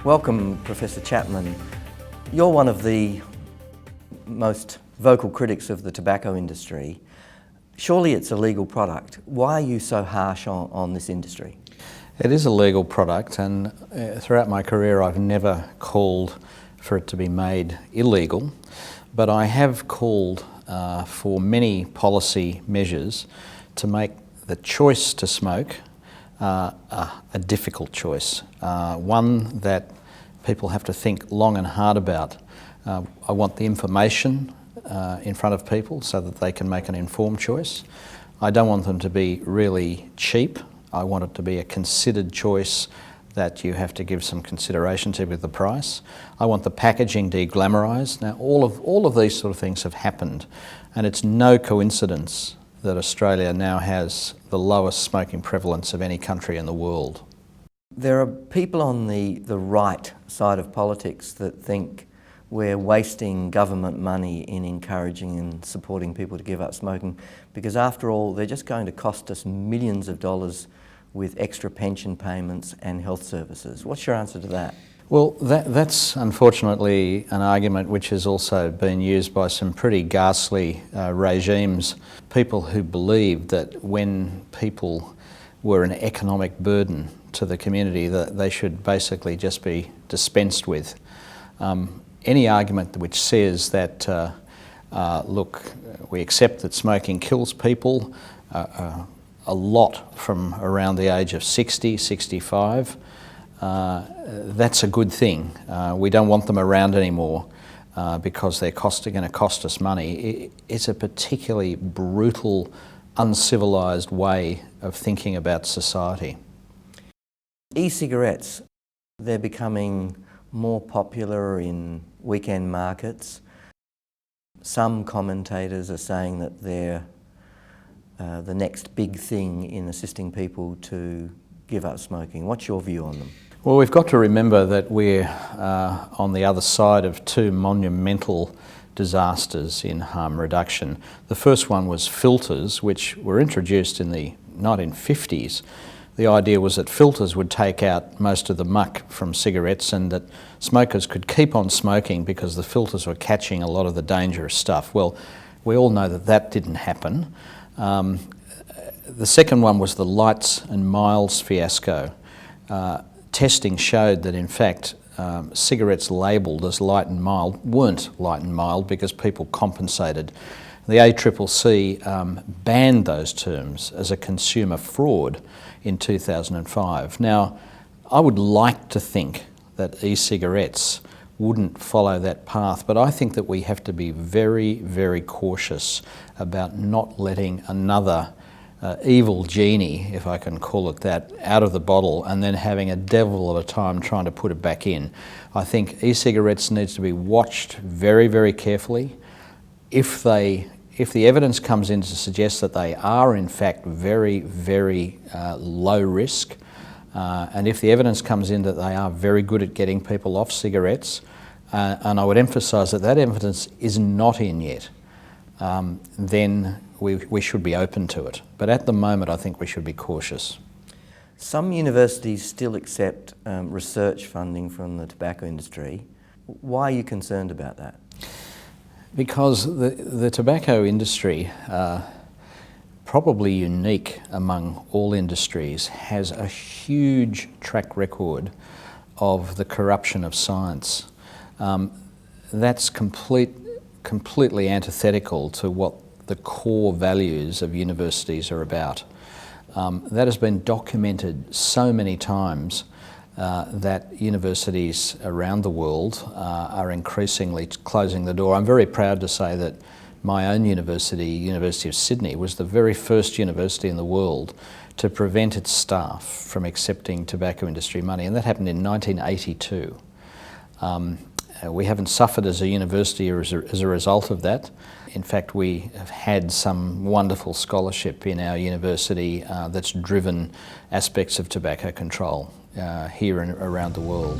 Welcome, Professor Chapman. You're one of the most vocal critics of the tobacco industry. Surely it's a legal product. Why are you so harsh on this industry? It is a legal product, and throughout my career I've never called for it to be made illegal, but I have called for many policy measures to make the choice to smoke a difficult choice, one that people have to think long and hard about. I want the information in front of people so that they can make an informed choice. I don't want them to be really cheap. I want it to be a considered choice that you have to give some consideration to with the price. I want the packaging de-glamorised. Now all of these sort of things have happened, and it's no coincidence that Australia now has the lowest smoking prevalence of any country in the world. There are people on the right side of politics that think we're wasting government money in encouraging and supporting people to give up smoking, because after all they're just going to cost us millions of dollars with extra pension payments and health services. What's your answer to that? Well, that's unfortunately an argument which has also been used by some pretty ghastly regimes. People who believe that when people were an economic burden to the community, that they should basically just be dispensed with. Any argument which says that, look, we accept that smoking kills people, a lot from around the age of 60, 65, that's a good thing. We don't want them around anymore because they're going to cost us money. It's a particularly brutal, uncivilised way of thinking about society. E-cigarettes, they're becoming more popular in weekend markets. Some commentators are saying that they're the next big thing in assisting people to give up smoking. What's your view on them? Well, we've got to remember that we're on the other side of two monumental disasters in harm reduction. The first one was filters, which were introduced in the 1950s. The idea was that filters would take out most of the muck from cigarettes and that smokers could keep on smoking because the filters were catching a lot of the dangerous stuff. Well, we all know that that didn't happen. The second one was the lights and miles fiasco. Testing showed that in fact cigarettes labelled as light and mild weren't light and mild because people compensated. The ACCC banned those terms as a consumer fraud in 2005. Now, I would like to think that e-cigarettes wouldn't follow that path, but I think that we have to be very, very cautious about not letting another evil genie, if I can call it that, out of the bottle and then having a devil of a time trying to put it back in. I think e-cigarettes needs to be watched very, very carefully. If the evidence comes in to suggest that they are in fact very, very low risk, and if the evidence comes in that they are very good at getting people off cigarettes, and I would emphasise that that evidence is not in yet, then we should be open to it. But at the moment I think we should be cautious. Some universities still accept research funding from the tobacco industry. Why are you concerned about that? Because the tobacco industry, probably unique among all industries, has a huge track record of the corruption of science. That's completely antithetical to what the core values of universities are about. That has been documented so many times that universities around the world are increasingly closing the door. I'm very proud to say that my own university, University of Sydney, was the very first university in the world to prevent its staff from accepting tobacco industry money, and that happened in 1982. We haven't suffered as a university as a result of that. In fact, we have had some wonderful scholarship in our university that's driven aspects of tobacco control here and around the world.